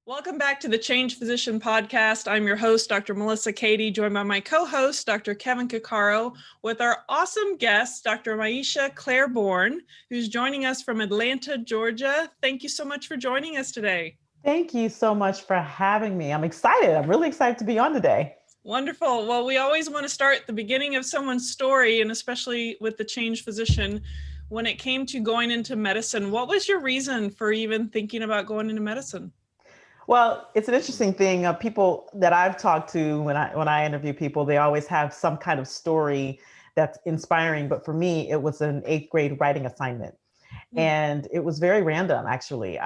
Welcome back to the Change Physician Podcast. I'm your host, Dr. Melissa Cady, joined by my co-host, Dr. Kevin Cuccaro, with our awesome guest, Dr. Maiysha Clairborne, who's joining us from Atlanta, Georgia. Thank you so much for joining us today. Thank you so much for having me. I'm excited. I'm really excited to be on today. Wonderful. Well, we always want to start at the beginning of someone's story, and especially with the Change Physician. When it came to going into medicine, what was your reason for even thinking about going into medicine? Well, it's an interesting thing. People that I've talked to when I interview people, they always have some kind of story that's inspiring. But for me, it was an 8th grade writing assignment, and it was very random. Actually,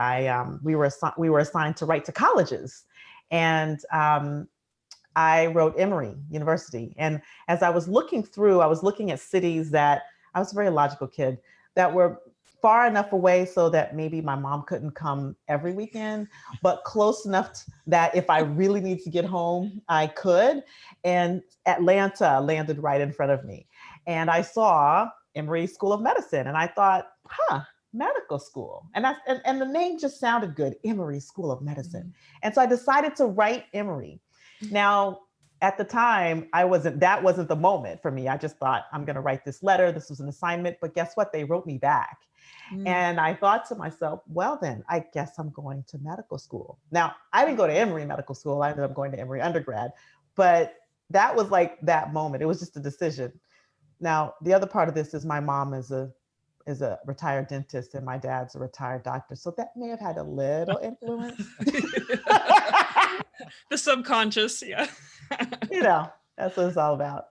we were assigned to write to colleges, and I wrote Emory University. And as I was looking through, I was looking at cities that I was a very logical kid that were far enough away so that maybe my mom couldn't come every weekend, but close enough that if I really need to get home, I could. And Atlanta landed right in front of me. And I saw Emory School of Medicine, and I thought, medical school. And and the name just sounded good, Emory School of Medicine. Mm-hmm. And so I decided to write Emory. Now, at the time, that wasn't the moment for me. I just thought, I'm going to write this letter. This was an assignment, but guess what? They wrote me back. And I thought to myself, well, then I guess I'm going to medical school. Now, I didn't go to Emory Medical School. I ended up going to Emory undergrad, but that was like that moment. It was just a decision. Now, the other part of this is my mom is a retired dentist and my dad's a retired doctor. So that may have had a little influence. The subconscious, yeah. That's what it's all about.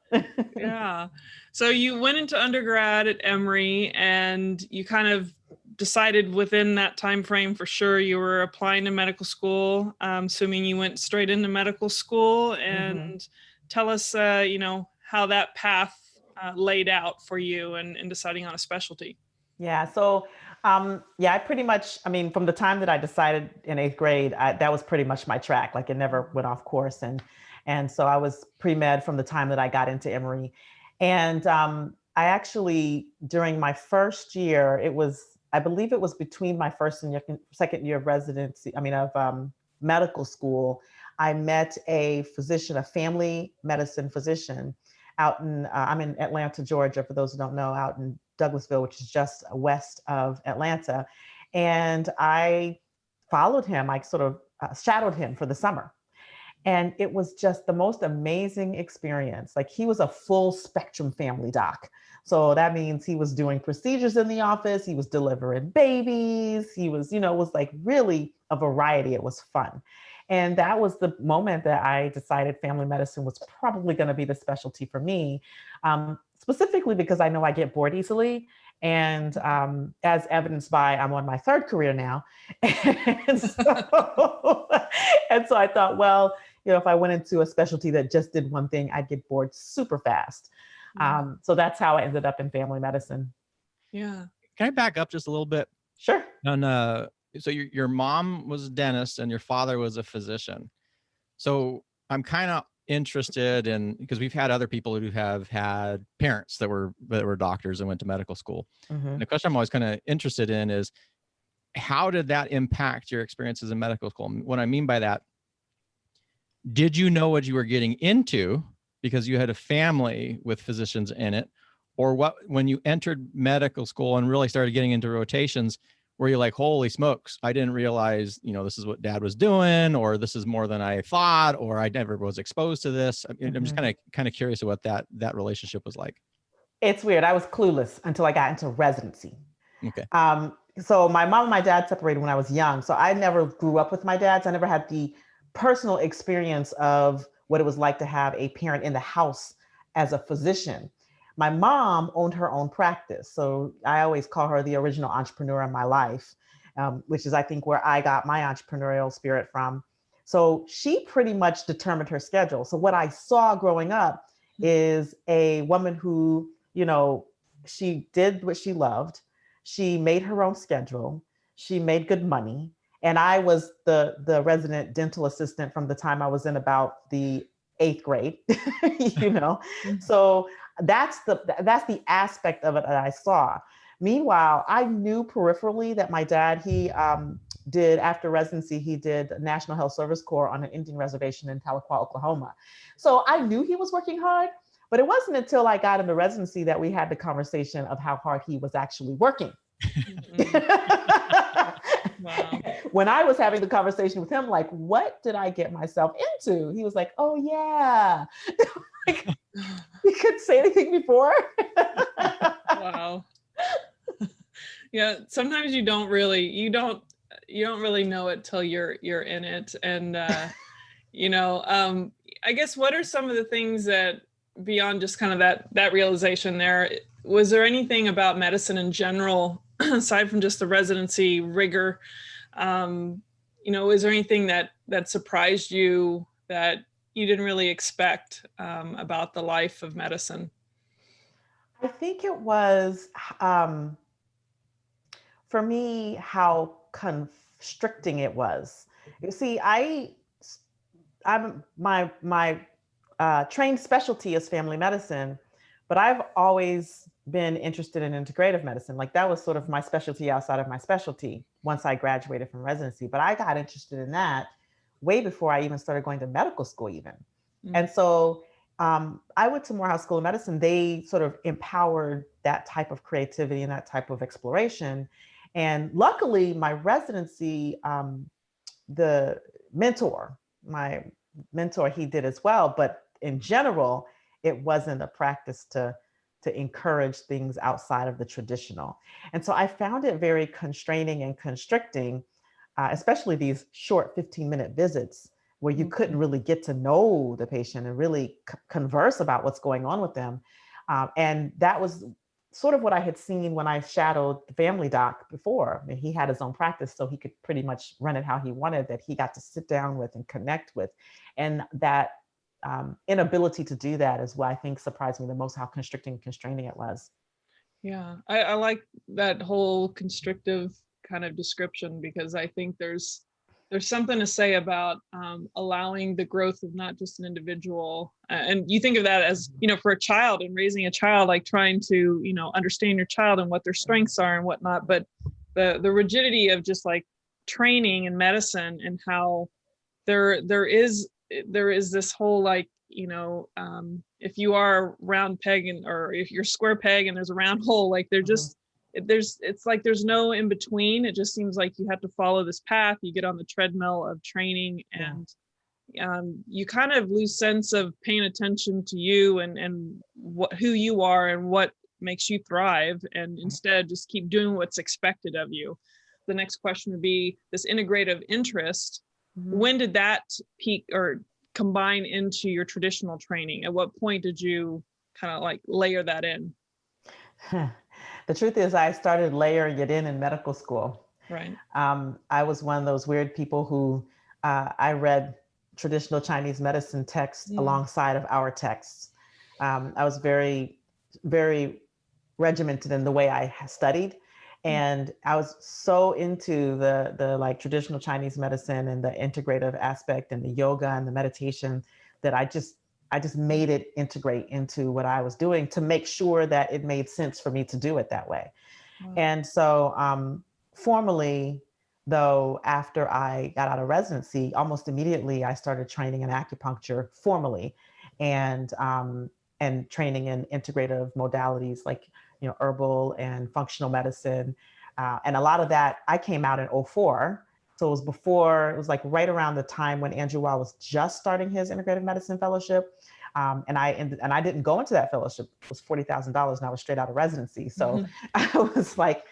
Yeah. So you went into undergrad at Emory and you kind of decided within that time frame for sure you were applying to medical school. Assuming you went straight into medical school, and tell us, how that path laid out for you and deciding on a specialty. Yeah. So, I pretty much, from the time that I decided in 8th grade, that was pretty much my track. Like it never went off course. And so I was pre-med from the time that I got into Emory. And I actually, during my first year, I believe it was between my first and second year of medical school, I met a physician, a family medicine physician out I'm in Atlanta, Georgia, for those who don't know, out in Douglasville, which is just west of Atlanta. And I followed him. I sort of shadowed him for the summer. And it was just the most amazing experience. Like he was a full spectrum family doc. So that means he was doing procedures in the office. He was delivering babies. He was, it was like really a variety. It was fun. And that was the moment that I decided family medicine was probably going to be the specialty for me, specifically because I know I get bored easily. And as evidenced by, I'm on my 3rd career now. And so I thought, well, if I went into a specialty that just did one thing, I'd get bored super fast. So that's how I ended up in family medicine. Yeah. Can I back up just a little bit? Sure. So your mom was a dentist and your father was a physician. So I'm kind of interested in, because we've had other people who have had parents that were doctors and went to medical school. Mm-hmm. And the question I'm always kind of interested in is, how did that impact your experiences in medical school? What I mean by that, did you know what you were getting into because you had a family with physicians in it? Or when you entered medical school and really started getting into rotations, were you like, holy smokes, I didn't realize, this is what dad was doing, or this is more than I thought, or I never was exposed to this? I'm just kind of curious what that relationship was like. It's weird. I was clueless until I got into residency. Okay. So my mom and my dad separated when I was young. So I never grew up with my dads. I never had the personal experience of what it was like to have a parent in the house as a physician. My mom owned her own practice. So I always call her the original entrepreneur in my life, which is, I think, where I got my entrepreneurial spirit from. So she pretty much determined her schedule. So what I saw growing up is a woman who, she did what she loved. She made her own schedule. She made good money. And I was the resident dental assistant from the time I was in about the 8th grade, So that's the aspect of it that I saw. Meanwhile, I knew peripherally that my dad, he did, after residency, he did National Health Service Corps on an Indian reservation in Tahlequah, Oklahoma. So I knew he was working hard, but it wasn't until I got into residency that we had the conversation of how hard he was actually working. Wow. When I was having the conversation with him, like, what did I get myself into? He was like, oh yeah. Like, he couldn't say anything before. Wow. Yeah, sometimes you don't really know it till you're in it. And I guess, what are some of the things that, beyond just kind of that realization there, was there anything about medicine in general, aside from just the residency rigor, is there anything that surprised you that you didn't really expect about the life of medicine? I think it was, for me, how constricting it was. You see, I'm my trained specialty is family medicine, but I've always been interested in integrative medicine. Like, that was sort of my specialty outside of my specialty once I graduated from residency. But I got interested in that way before I even started going to medical school even. And so I went to Morehouse School of Medicine. They sort of empowered that type of creativity and that type of exploration. And luckily, my residency, the my mentor, he did as well. But in general, it wasn't a practice to encourage things outside of the traditional. And so I found it very constraining and constricting, especially these short 15-minute visits where you couldn't really get to know the patient and really converse about what's going on with them. And that was sort of what I had seen when I shadowed the family doc before. I mean, he had his own practice, so he could pretty much run it how he wanted, that he got to sit down with and connect with. And that inability to do that is what I think surprised me the most, how constricting and constraining it was. Yeah, I like that whole constrictive kind of description, because I think there's something to say about allowing the growth of not just an individual. And you think of that as, for a child and raising a child, like trying to, understand your child and what their strengths are and whatnot. But the rigidity of just like training in medicine, and how there is this whole, like, if you are a round peg or if you're a square peg and there's a round hole, like it's like there's no in between. It just seems like you have to follow this path. You get on the treadmill of training, and you kind of lose sense of paying attention to you and who you are and what makes you thrive, and instead just keep doing what's expected of you. The next question would be this integrative interest. When did that peak or combine into your traditional training? At what point did you kind of like layer that in? The truth is, I started layering it in medical school. Right. I was one of those weird people who I read traditional Chinese medicine texts alongside of our texts. I was very, very regimented in the way I studied. And I was so into the like traditional Chinese medicine and the integrative aspect and the yoga and the meditation that I just made it integrate into what I was doing to make sure that it made sense for me to do it that way. And so formally, though, after I got out of residency, almost immediately I started training in acupuncture formally, and training in integrative modalities like herbal and functional medicine. And a lot of that, I came out in 2004. So it was like right around the time when Andrew Weil was just starting his integrative medicine fellowship. And I didn't go into that fellowship. It was $40,000 and I was straight out of residency. So I was like,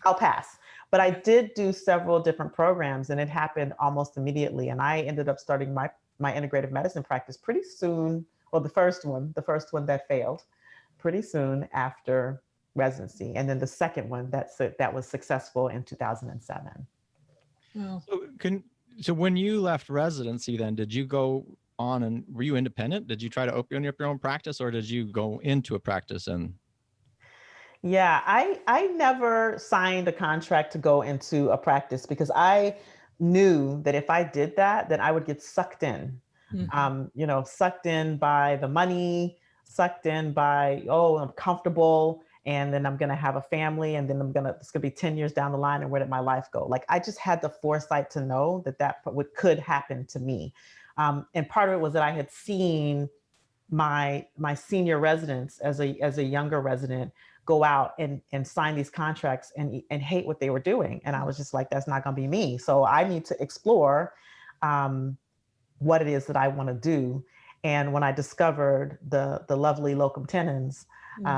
I'll pass. But I did do several different programs, and it happened almost immediately. And I ended up starting my integrative medicine practice pretty soon. Well, the first one that failed pretty soon after residency. And then the second one that was successful in 2007. Wow. So when you left residency, then did you go on and were you independent? Did you try to open up your own practice, or did you go into a practice? And yeah, I never signed a contract to go into a practice, because I knew that if I did that, then I would get sucked in. Sucked in by the money, sucked in by, I'm comfortable. and then I'm going to have a family, and then it's going to be 10 years down the line, and where did my life go? Like, I just had the foresight to know that could happen to me. And part of it was that I had seen my senior residents as a younger resident go out and sign these contracts and hate what they were doing. And I was just like, that's not going to be me. So I need to explore what it is that I want to do. And when I discovered the lovely locum tenens,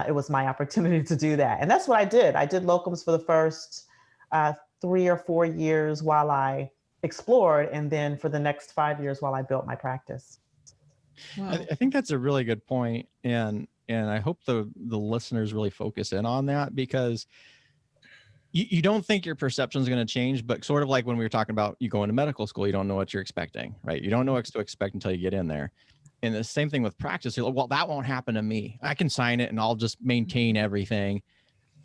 it was my opportunity to do that. And that's what I did. I did locums for the first 3 or 4 years while I explored, and then for the next 5 years while I built my practice. Wow. I think that's a really good point, and I hope the listeners really focus in on that, because you don't think your perception is going to change, but sort of like when we were talking about you go into medical school, you don't know what you're expecting, right? You don't know what to expect until you get in there. And the same thing with practice. You're like, well, that won't happen to me. I can sign it and I'll just maintain everything.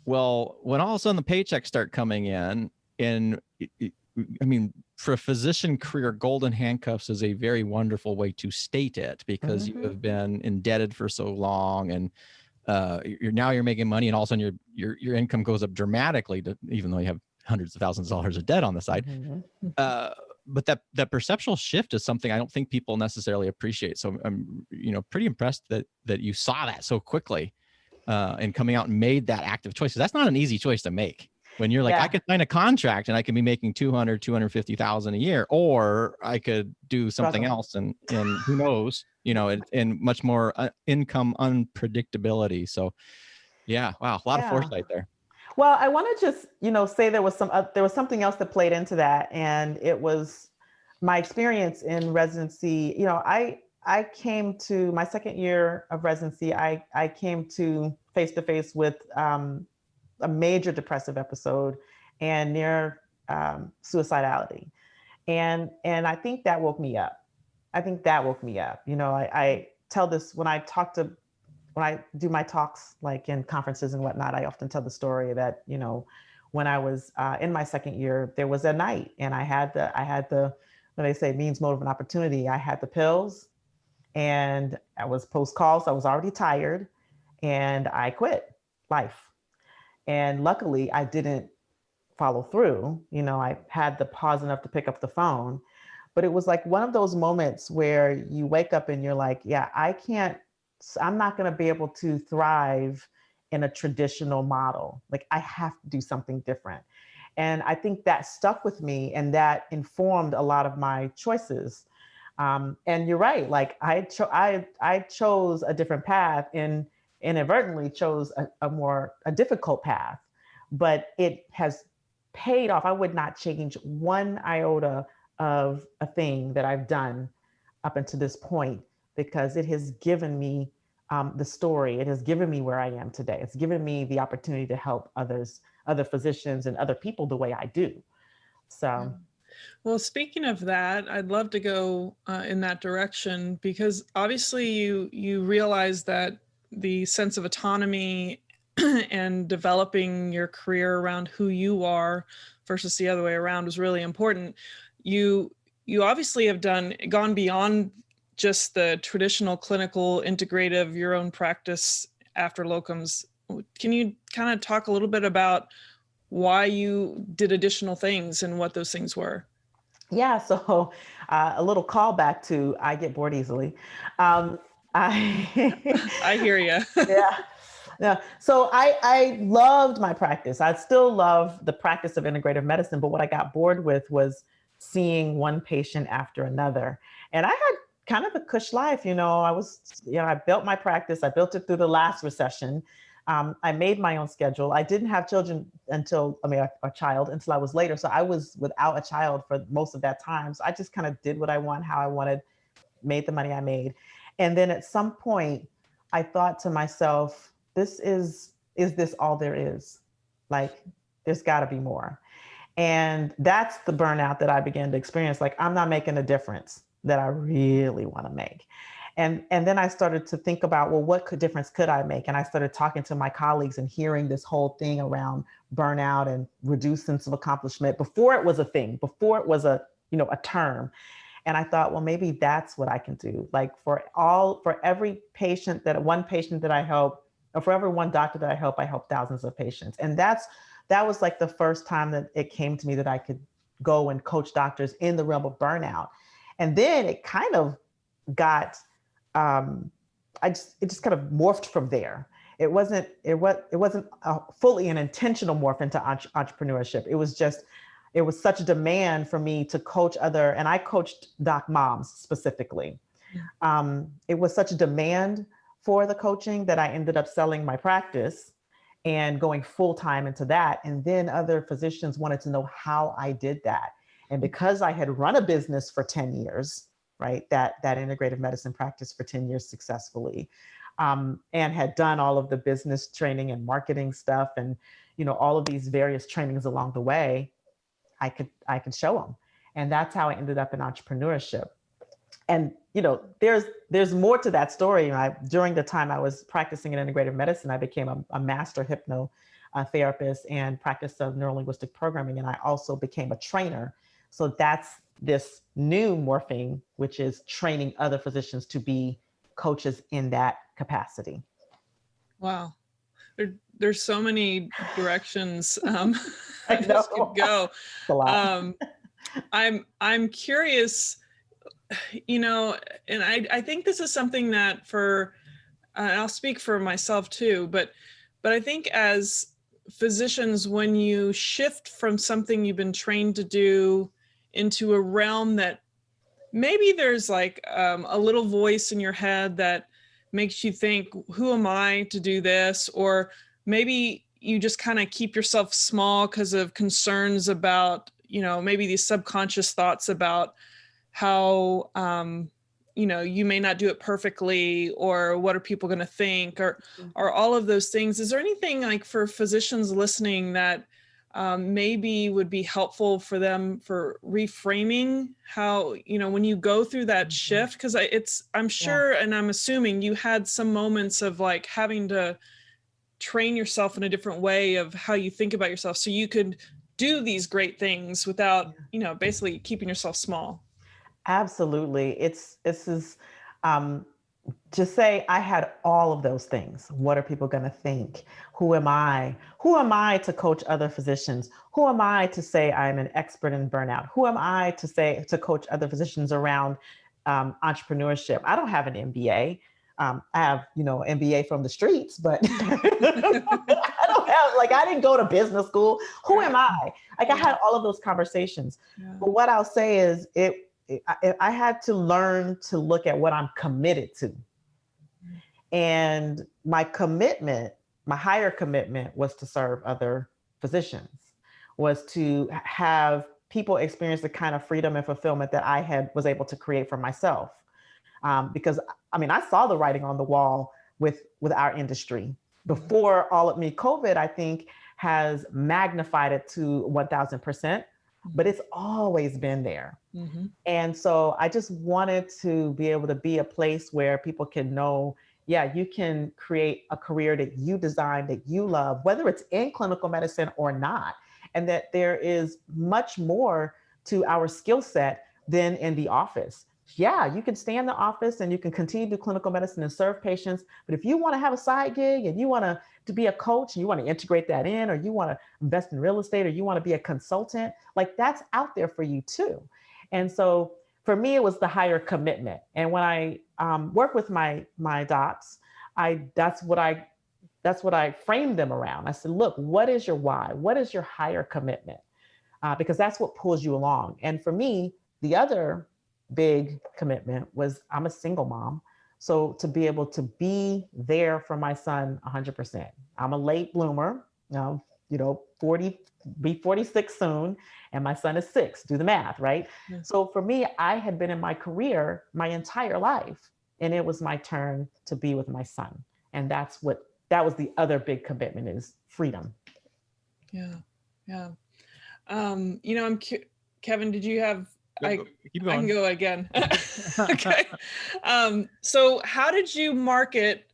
Well, when all of a sudden the paychecks start coming in, and I mean, for a physician career, golden handcuffs is a very wonderful way to state it, because you have been indebted for so long, and you're making money, and all of a sudden your income goes up dramatically, even though you have hundreds of thousands of dollars of debt on the side. But that perceptual shift is something I don't think people necessarily appreciate. So I'm pretty impressed that you saw that so quickly, and coming out and made that active choice. That's not an easy choice to make. When you're like, I could sign a contract and I can be making 250,000 a year, or I could do something else, and who knows, and much more income unpredictability. So yeah, wow, a lot of foresight there. Well, I want to just, say there was something else that played into that, and it was my experience in residency. I came to my second year of residency. I came to face with a major depressive episode and near suicidality. And I think that woke me up. I tell this when I do my talks, like in conferences and whatnot. I often tell the story that, when I was in my second year, there was a night, and I had the, when they say means, motive, and opportunity, I had the pills, and I was post-call, so I was already tired, and I quit life. And luckily, I didn't follow through. I had the pause enough to pick up the phone. But it was like one of those moments where you wake up and you're like, yeah, I'm not going to be able to thrive in a traditional model. Like, I have to do something different. And I think that stuck with me, and that informed a lot of my choices. And you're right. Like, I chose a different path, and inadvertently chose a difficult path, but it has paid off. I would not change one iota of a thing that I've done up until this point, because it has given me the story. It has given me where I am today. It's given me the opportunity to help other physicians and other people the way I do. So. Well, speaking of that, I'd love to go in that direction, because obviously you realize that the sense of autonomy and developing your career around who you are versus the other way around is really important. You obviously have gone beyond just the traditional clinical integrative, your own practice after locums. Can you kind of talk a little bit about why you did additional things and what those things were? Yeah, so a little callback to I get bored easily. I hear you. Yeah. So I loved my practice. I still love the practice of integrative medicine, but what I got bored with was seeing one patient after another. And I had kind of a cush life, I built my practice. I built it through the last recession. I made my own schedule. I didn't have children a child until I was later. So I was without a child for most of that time. So I just kind of did what I want, how I wanted, made the money I made. And then at some point I thought to myself, is this all there is? Like, there's gotta be more. And that's the burnout that I began to experience. Like, I'm not making a difference that I really want to make. And then I started to think about, well, what difference could I make? And I started talking to my colleagues and hearing this whole thing around burnout and reduced sense of accomplishment before it was a thing, before it was a term. And I thought, well, maybe that's what I can do. Like, for every patient one patient that I help, For every one doctor that I help thousands of patients. And that was like the first time that it came to me that I could go and coach doctors in the realm of burnout. And then it kind of got, it just kind of morphed from there. It wasn't fully an intentional morph into entrepreneurship. It was such a demand for me to coach and I coached doc moms specifically. It was such a demand for the coaching that I ended up selling my practice and going full time into that. And then other physicians wanted to know how I did that. And because I had run a business for 10 years, right, that integrative medicine practice for 10 years successfully, and had done all of the business training and marketing stuff and, all of these various trainings along the way, I could show them. And that's how I ended up in entrepreneurship. And, there's more to that story. During the time I was practicing in integrative medicine, I became a master hypnotherapist and practiced of neurolinguistic programming. And I also became a trainer. So that's this new morphing, which is training other physicians to be coaches in that capacity. Wow. There's so many directions this could go. A lot. I'm curious, and I think this is something that I'll speak for myself too, but I think as physicians, when you shift from something you've been trained to do into a realm that maybe there's like a little voice in your head that makes you think, who am I to do this? Or maybe you just kind of keep yourself small because of concerns about, maybe these subconscious thoughts about how, you may not do it perfectly, or what are people going to think, or all of those things. Is there anything like for physicians listening that maybe would be helpful for them for reframing how, when you go through that shift? Because I'm sure, and I'm assuming you had some moments of like having to train yourself in a different way of how you think about yourself so you could do these great things without, basically keeping yourself small. Absolutely. It's to say I had all of those things. What are people going to think? Who am I? Who am I to coach other physicians? Who am I to say I'm an expert in burnout? Who am I to coach other physicians around entrepreneurship? I don't have an MBA. I have, MBA from the streets, but I don't have, I didn't go to business school. Who am I? I had all of those conversations. Yeah. But what I'll say is I had to learn to look at what I'm committed to. And my higher commitment was to serve other physicians, was to have people experience the kind of freedom and fulfillment that I was able to create for myself. Because I saw the writing on the wall with our industry before all of COVID, I think, has magnified it to 1000%. But it's always been there. Mm-hmm. And so I just wanted to be able to be a place where people can know, you can create a career that you design, that you love, whether it's in clinical medicine or not. And that there is much more to our skill set than in the office. Yeah, you can stay in the office and you can continue to do clinical medicine and serve patients. But if you want to have a side gig and you want to be a coach and you want to integrate that in, or you want to invest in real estate, or you want to be a consultant, that's out there for you too. And so for me, it was the higher commitment. And when I work with my docs, that's what I framed them around. I said, look, what is your why? What is your higher commitment? Because that's what pulls you along. And for me, the other big commitment was I'm a single mom. So to be able to be there for my son 100%. I'm a late bloomer, 40, be 46 soon, and my son is 6. Do the math, right? Yes. So for me, I had been in my career my entire life, and it was my turn to be with my son. And that was the other big commitment, is freedom. Yeah. Yeah. Kevin, did you have, Keep going. I can go again. Okay. So how did you market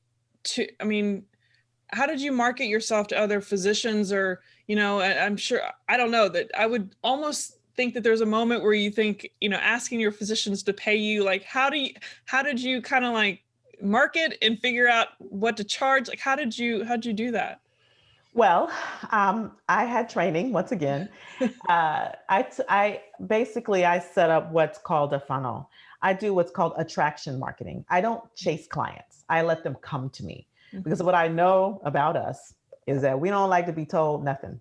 yourself to other physicians, or, I'm sure, I don't know, that I would almost think that there's a moment where you think, asking your physicians to pay you, how did you kind of market and figure out what to charge? Like, how'd you do that? Well, I had training once again. I basically I set up what's called a funnel. I do what's called attraction marketing. I don't chase clients. I let them come to me because what I know about us is that we don't like to be told nothing.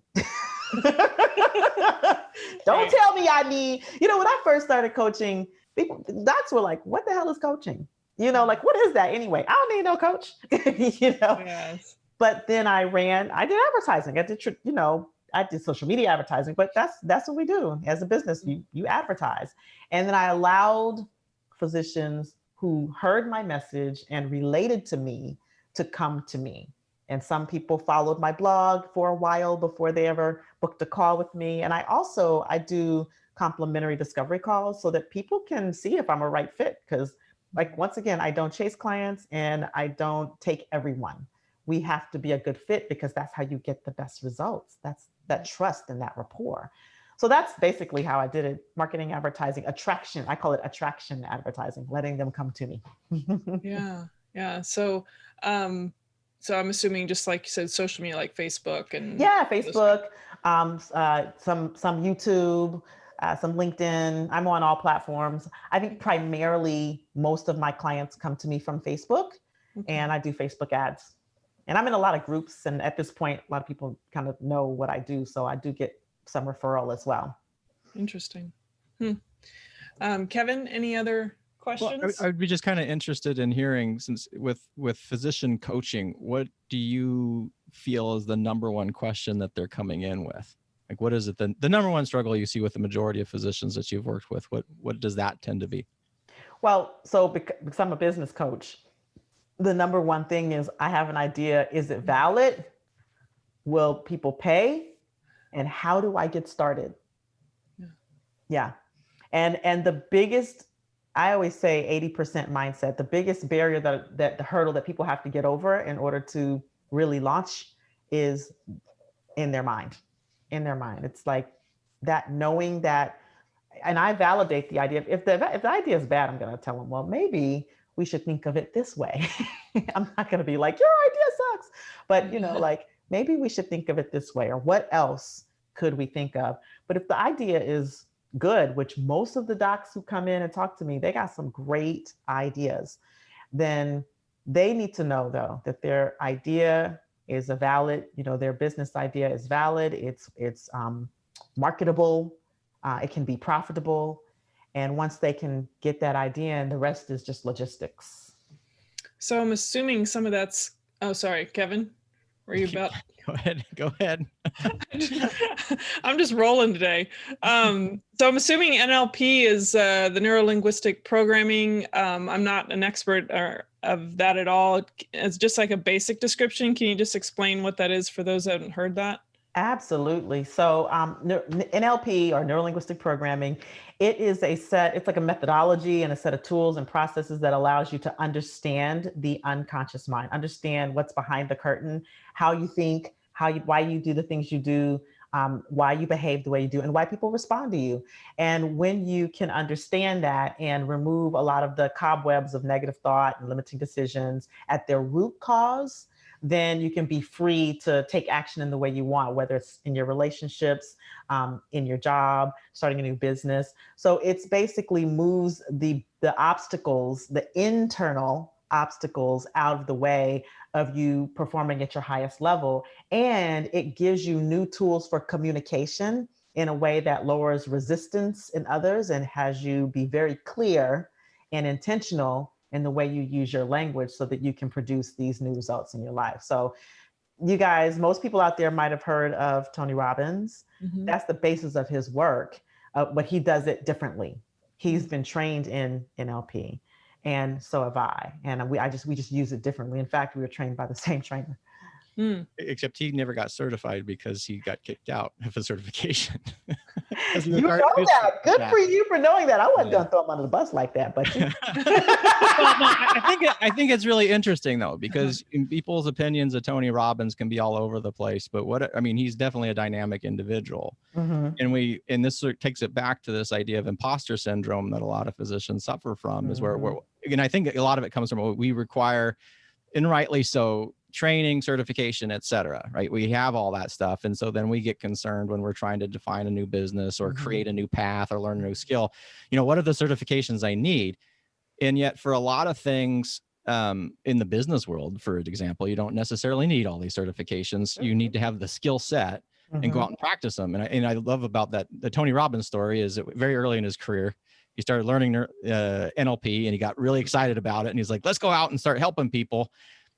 Don't tell me I need, when I first started coaching, people, docs were like, what the hell is coaching? Like, what is that anyway? I don't need no coach, Yes. But then I did advertising. I did social media advertising, but that's what we do as a business. You advertise. And then I allowed physicians who heard my message and related to me to come to me. And some people followed my blog for a while before they ever booked a call with me. And I do complimentary discovery calls so that people can see if I'm a right fit. Because once again, I don't chase clients and I don't take everyone. We have to be a good fit because that's how you get the best results. That's that trust and that rapport. So that's basically how I did it. Marketing, advertising, attraction. I call it attraction advertising, letting them come to me. Yeah. Yeah. So I'm assuming, just like you said, social media, like Facebook and Facebook, some YouTube, some LinkedIn. I'm on all platforms. I think primarily most of my clients come to me from Facebook, and I do Facebook ads. And I'm in a lot of groups, and at this point, a lot of people kind of know what I do, so I do get some referral as well. Interesting. Kevin, any other questions? Well, I'd be just kind of interested in hearing, since with physician coaching, what do you feel is the number one question that they're coming in with? Like, what is it, the number one struggle you see with the majority of physicians that you've worked with? What does that tend to be? Well, so because I'm a business coach, the number one thing is I have an idea. Is it valid? Will people pay? And how do I get started? Yeah. And the biggest, I always say 80% mindset, the biggest barrier that the hurdle that people have to get over in order to really launch is in their mind. It's like that, knowing that, and I validate the idea. If the idea is bad, I'm going to tell them, well, maybe we should think of it this way. I'm not going to be like, your idea sucks, but maybe we should think of it this way, or what else could we think of? But if the idea is good, which most of the docs who come in and talk to me, they got some great ideas, then they need to know, though, that their idea is a valid, their business idea is valid. It's marketable. It can be profitable. And once they can get that idea, and the rest is just logistics. So I'm assuming some of that's, oh, sorry, Kevin, were you about? Go ahead. I'm just rolling today. So I'm assuming NLP is the neurolinguistic programming. I'm not an expert of that at all. It's just like a basic description. Can you just explain what that is for those that haven't heard that? Absolutely. So NLP, or neurolinguistic programming, it's like a methodology and a set of tools and processes that allows you to understand the unconscious mind, understand what's behind the curtain, how you think, why you do the things you do, why you behave the way you do, and why people respond to you. And when you can understand that and remove a lot of the cobwebs of negative thought and limiting decisions at their root cause, then you can be free to take action in the way you want, whether it's in your relationships, in your job, starting a new business. So it's basically moves the obstacles, the internal obstacles, out of the way of you performing at your highest level. And it gives you new tools for communication in a way that lowers resistance in others and has you be very clear and intentional in the way you use your language so that you can produce these new results in your life. So you guys, most people out there might have heard of Tony Robbins. Mm-hmm. That's the basis of his work, but he does it differently. He's been trained in NLP, and so have I. And we just use it differently. In fact, we were trained by the same trainer. Except he never got certified because he got kicked out of his certification. You know that. Good for you for knowing that. I wasn't going to throw him under the bus like that, but you... I think it's really interesting, though, because in people's opinions of Tony Robbins can be all over the place. But he's definitely a dynamic individual. Mm-hmm. And this sort of takes it back to this idea of imposter syndrome that a lot of physicians suffer from, is where and I think a lot of it comes from what we require, and rightly so, training, certification, et cetera, right? We have all that stuff. And so then we get concerned when we're trying to define a new business or create a new path or learn a new skill. What are the certifications I need? And yet for a lot of things in the business world, for example, you don't necessarily need all these certifications. You need to have the skill set and go out and practice them. And I love about that, the Tony Robbins story is that very early in his career, he started learning NLP and he got really excited about it. And he's like, let's go out and start helping people.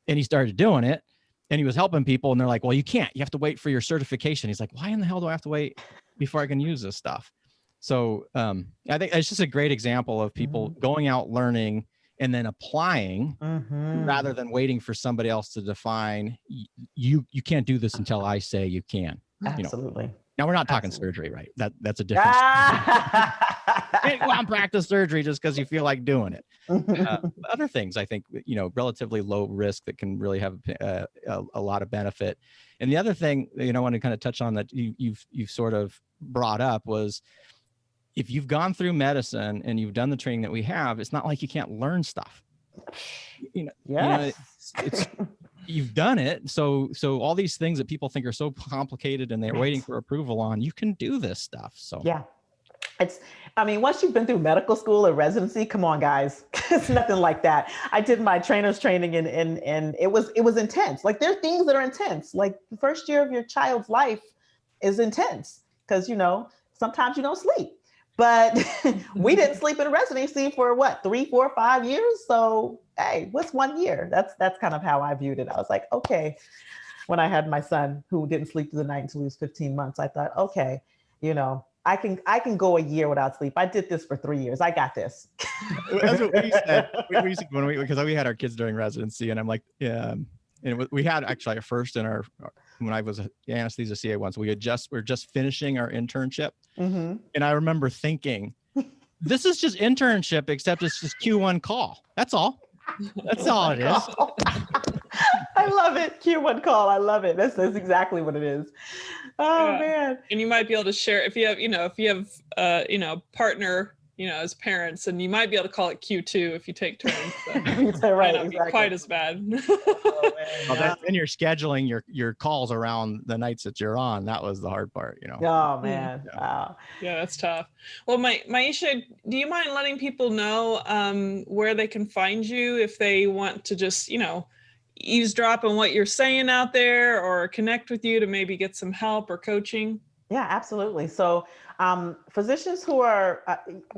And he started doing it and he was helping people. And they're like, well, you can't, you have to wait for your certification. He's like, why in the hell do I have to wait before I can use this stuff? So I think it's just a great example of people going out, learning, and then applying rather than waiting for somebody else to define, you can't do this until I say you can. Absolutely. Now we're not talking surgery, right? That's a different can't go out and practice surgery just because you feel like doing it. Other things, I think, relatively low risk that can really have a lot of benefit. And the other thing, I want to kind of touch on that you've sort of brought up was, if you've gone through medicine and you've done the training that we have, it's not like you can't learn stuff. It's you've done it. So all these things that people think are so complicated and they're waiting for approval on, you can do this stuff. So yeah. Once you've been through medical school or residency, come on, guys, it's nothing like that. I did my trainer's training and it was intense. Like there are things that are intense. Like the first year of your child's life is intense because, sometimes you don't sleep. But we didn't sleep in residency for 3, 4, 5 years. So, hey, what's 1 year? That's kind of how I viewed it. I was like, okay. When I had my son who didn't sleep through the night until he was 15 months, I thought, okay, I can go a year without sleep. I did this for 3 years. I got this. That's what we said. Because we had our kids during residency, and I'm like, yeah. And we had actually first when I was an anesthesia CA once, we're just finishing our internship. And I remember thinking, this is just internship, except it's just Q1 call. That's all. That's all it is. I love it. Q1 call. I love it. That's exactly what it is. Oh man. And you might be able to share if you have a partner, as parents, and you might be able to call it Q2 if you take turns. So right, might not be quite as bad. Then you're scheduling your calls around the nights that you're on. That was the hard part, Oh man. Yeah. Wow. Yeah, that's tough. Well, Maiysha, do you mind letting people know where they can find you if they want to just, eavesdrop on what you're saying out there or connect with you to maybe get some help or coaching? Yeah, absolutely. So physicians who are,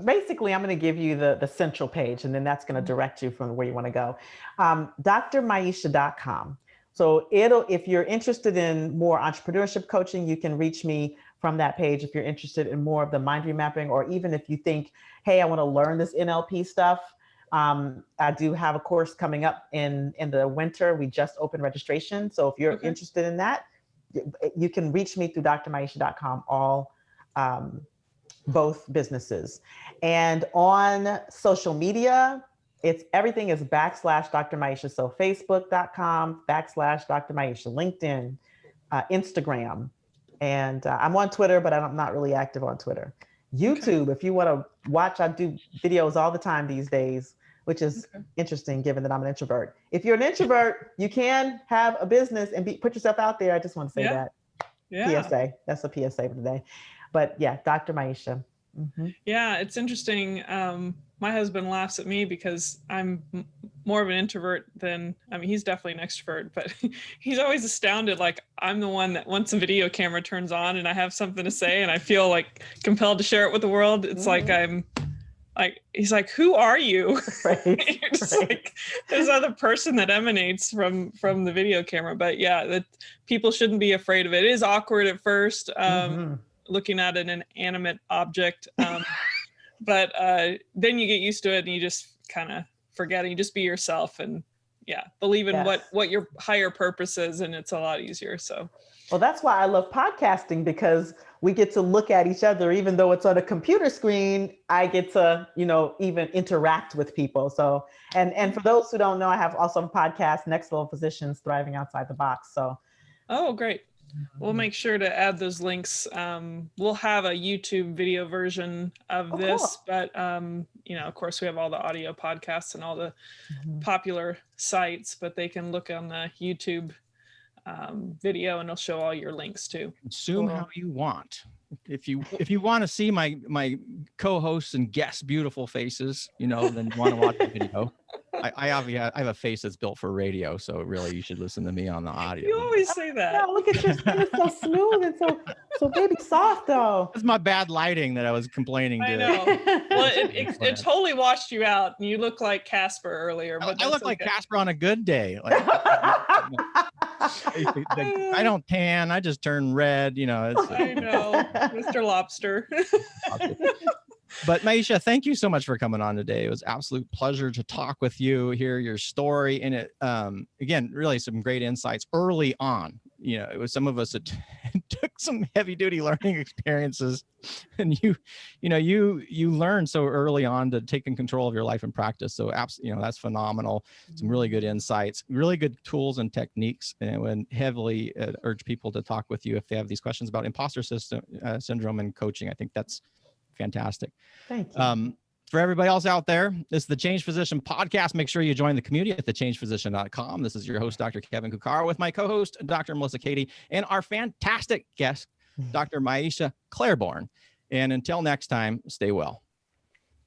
basically, I'm going to give you the central page, and then that's going to direct you from where you want to go. drmaiysha.com. So if you're interested in more entrepreneurship coaching, you can reach me from that page. If you're interested in more of the mind remapping, or even if you think, hey, I want to learn this NLP stuff, I do have a course coming up in the winter. We just opened registration. So if you're interested in that, you can reach me through drmaiysha.com, both businesses. And on social media, everything is / Dr. Maiysha. So facebook.com / Dr. Maiysha, LinkedIn, Instagram. And I'm on Twitter, but I'm not really active on Twitter. YouTube, if you want to watch, I do videos all the time these days, which is interesting given that I'm an introvert. If you're an introvert, you can have a business and put yourself out there. I just want to say that. Yeah. PSA. That's a PSA for today. But yeah, Dr. Maiysha. Yeah, it's interesting. My husband laughs at me because I'm more of an introvert than, he's definitely an extrovert, but he's always astounded. Like I'm the one that once a video camera turns on and I have something to say and I feel like compelled to share it with the world. It's he's like, who are you? Right. You're just like this other person that emanates from the video camera. But yeah, that people shouldn't be afraid of it. It is awkward at first, looking at an inanimate object. But then you get used to it and you just kind of forget it. You just be yourself and believe in what your higher purpose is, and it's a lot easier. So, well, that's why I love podcasting, because we get to look at each other, even though it's on a computer screen. I get to, even interact with people. So, and for those who don't know, I have also a podcast, Next Level Physicians Thriving Outside the Box. So, oh, great. We'll make sure to add those links. We'll have a YouTube video version of this, cool. but of course, we have all the audio podcasts and all the Mhm. popular sites, but they can look on the YouTube video, and it'll show all your links too. Consume how you want. If you want to see my co-hosts and guests' beautiful faces, then you want to watch the video. I have a face that's built for radio, so really you should listen to me on the audio. You always say that. Yeah, look at your skin, it's so smooth and so baby soft though. It's my bad lighting that I was complaining to. I know. Well, it totally washed you out, and you look like Casper earlier. But I look like Casper on a good day. Like, I don't tan. I just turn red. I know, Mr. Lobster. But Maiysha, thank you so much for coming on today. It was an absolute pleasure to talk with you, hear your story, and it again, really some great insights early on. It was some of us that took some heavy duty learning experiences, and you learned so early on to take in control of your life and practice. So that's phenomenal. Some really good insights, really good tools and techniques, and would heavily urge people to talk with you if they have these questions about imposter syndrome and coaching. I think that's fantastic. Thank you. For everybody else out there, this is the Change Physician podcast. Make sure you join the community at thechangephysician.com. This is your host, Dr. Kevin Cuccaro, with my co-host, Dr. Melissa Cady, and our fantastic guest, Dr. Maiysha Clairborne. And until next time, stay well.